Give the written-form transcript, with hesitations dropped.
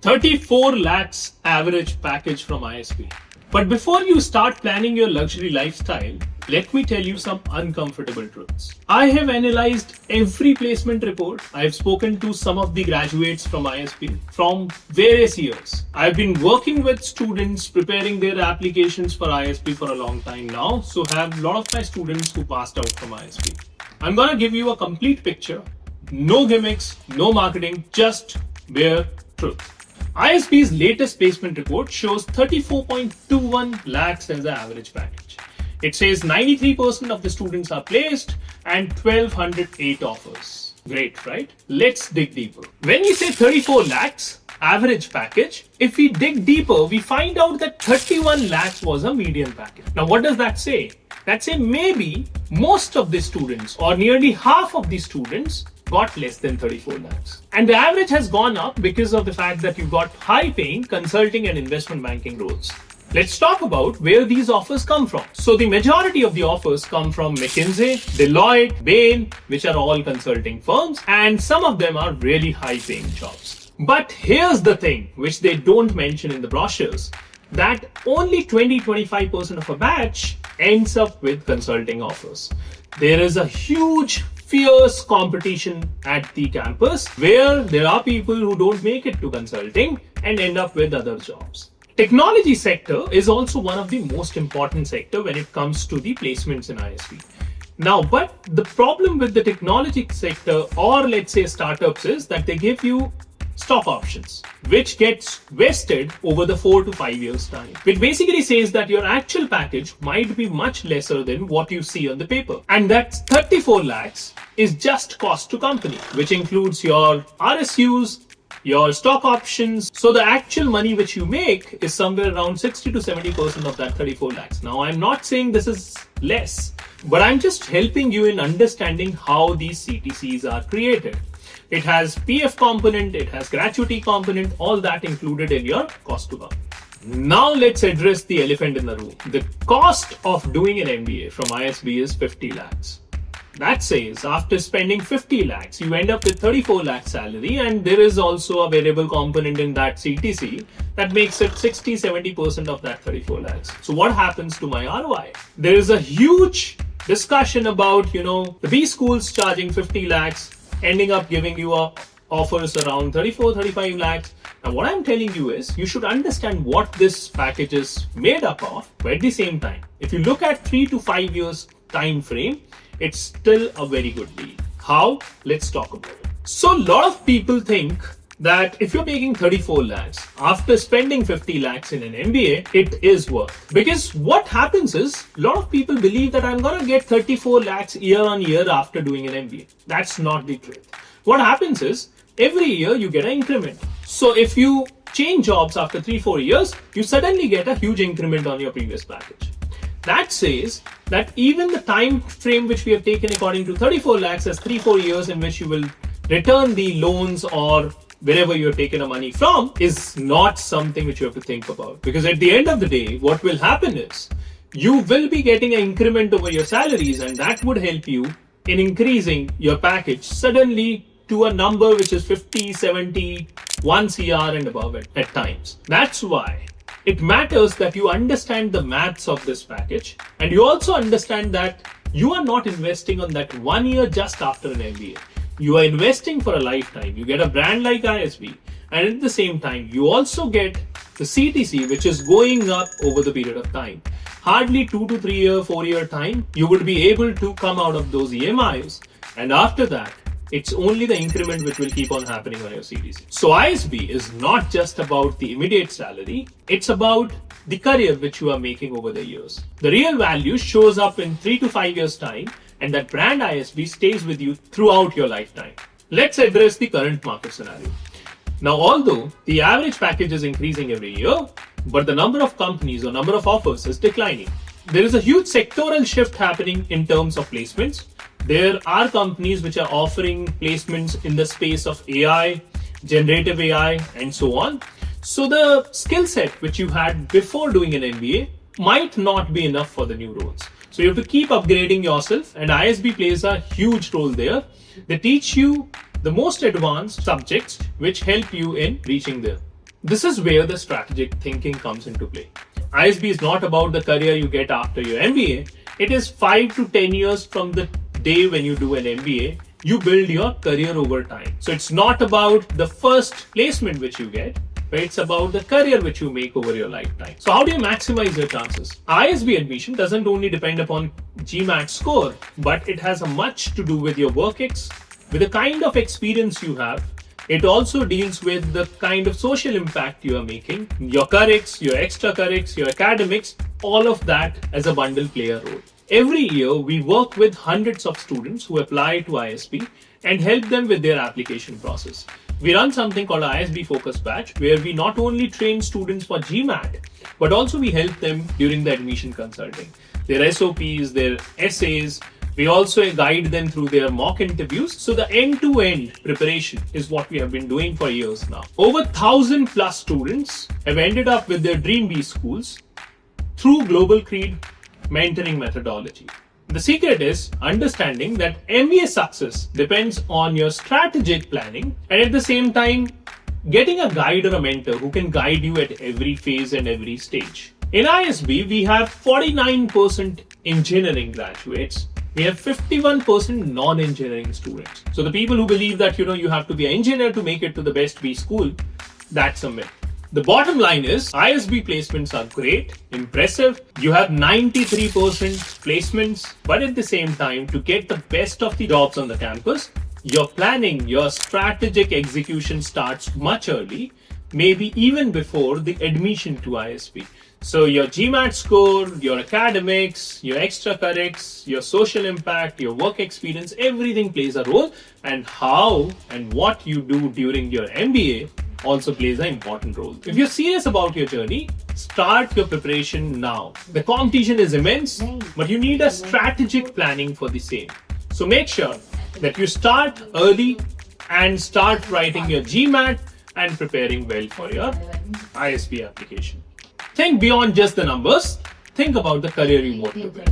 34 lakhs average package from ISB. But before you start planning your luxury lifestyle, let me tell you some uncomfortable truths. I have analyzed every placement report. I have spoken to some of the graduates from ISB from various years. I've been working with students preparing their applications for ISB for a long time now, so have a lot of my students who passed out from ISB. I'm gonna give you a complete picture. No gimmicks, no marketing, just bare truth. ISB's latest placement report shows 34.21 lakhs as the average package. It says 93% of the students are placed and 1208 offers. Great, right? Let's dig deeper. When we say 34 lakhs average package, if we dig deeper, we find out that 31 lakhs was a median package. Now, what does that say? That say maybe most of the students or nearly half of the students got less than 34 lakhs. And the average has gone up because of the fact that you've got high-paying consulting and investment banking roles. Let's talk about where these offers come from. So the majority of the offers come from McKinsey, Deloitte, Bain, which are all consulting firms, and some of them are really high-paying jobs. But here's the thing, which they don't mention in the brochures, that only 20-25% of a batch ends up with consulting offers. There is a huge fierce competition at the campus where there are people who don't make it to consulting and end up with other jobs. Technology sector is also one of the most important sector when it comes to the placements in ISB. Now, but the problem with the technology sector or let's say startups is that they give you stock options, which gets vested over the 4 to 5 years time, which basically says that your actual package might be much lesser than what you see on the paper. And that 34 lakhs is just cost to company, which includes your RSUs, your stock options. So the actual money which you make is somewhere around 60 to 70% of that 34 lakhs. Now, I'm not saying this is less, but I'm just helping you in understanding how these CTCs are created. It has PF component, it has gratuity component, all that included in your cost to company. Now let's address the elephant in the room. The cost of doing an MBA from ISB is 50 lakhs. That says after spending 50 lakhs, you end up with 34 lakh salary, and there is also a variable component in that CTC that makes it 60-70% of that 34 lakhs. So what happens to my ROI? There is a huge discussion about, the B schools charging 50 lakhs, ending up giving you offers around 34-35 lakhs. Now what I'm telling you is you should understand what this package is made up of, but at the same time, if you look at 3 to 5 years time frame, it's still a very good deal. How? Let's talk about it. So a lot of people think that if you're making 34 lakhs, after spending 50 lakhs in an MBA, it is worth. Because what happens is, a lot of people believe that I'm gonna get 34 lakhs year on year after doing an MBA. That's not the truth. What happens is, every year you get an increment. So if you change jobs after 3-4 years, you suddenly get a huge increment on your previous package. That says that even the time frame which we have taken according to 34 lakhs as 3-4 years in which you will return the loans or wherever you're taking the money from is not something which you have to think about. Because at the end of the day, what will happen is you will be getting an increment over your salaries, and that would help you in increasing your package suddenly to a number which is 50, 70, 1 CR and above it at times. That's why it matters that you understand the maths of this package, and you also understand that you are not investing on that 1 year just after an MBA. You are investing for a lifetime. You get a brand like ISB, and at the same time, you also get the CTC, which is going up over the period of time. Hardly 2 to 3 year, 4 year time, you would be able to come out of those EMIs, and after that, it's only the increment which will keep on happening on your CTC. So ISB is not just about the immediate salary, it's about the career which you are making over the years. The real value shows up in 3 to 5 years time, and that brand ISB stays with you throughout your lifetime. Let's address the current market scenario. Now, although the average package is increasing every year, but the number of companies or number of offers is declining. There is a huge sectoral shift happening in terms of placements. There are companies which are offering placements in the space of AI, generative AI, and so on. So the skill set which you had before doing an MBA might not be enough for the new roles. So you have to keep upgrading yourself, and ISB plays a huge role there. They teach you the most advanced subjects which help you in reaching there. This is where the strategic thinking comes into play. ISB is not about the career you get after your MBA. It is 5 to 10 years from the day when you do an MBA, you build your career over time. So it's not about the first placement which you get, but it's about the career which you make over your lifetime. So how do you maximize your chances? ISB admission doesn't only depend upon GMAT score, but it has a much to do with your work with the kind of experience you have. It also deals with the kind of social impact you are making, your currics, your extra currics, your academics, all of that as a bundle play a role. Every year, we work with hundreds of students who apply to ISB and help them with their application process. We run something called ISB Focus Batch, where we not only train students for GMAT, but also we help them during the admission consulting. Their SOPs, their essays, we also guide them through their mock interviews. So the end-to-end preparation is what we have been doing for years now. Over 1,000 plus students have ended up with their Dream B schools through Global Creed mentoring methodology. The secret is understanding that MBA success depends on your strategic planning and at the same time getting a guide or a mentor who can guide you at every phase and every stage. In ISB, we have 49% engineering graduates. We have 51% non-engineering students. So the people who believe that you have to be an engineer to make it to the best B school, that's a myth. The bottom line is ISB placements are great, impressive. You have 93% placements, but at the same time, to get the best of the jobs on the campus, your planning, your strategic execution starts much early, maybe even before the admission to ISB. So your GMAT score, your academics, your extra currics, your social impact, your work experience, everything plays a role, and how and what you do during your MBA also plays an important role. If you're serious about your journey, start your preparation now. The competition is immense, but you need a strategic planning for the same. So make sure that you start early and start writing your GMAT and preparing well for your ISB application. Think beyond just the numbers. Think about the career you want to build.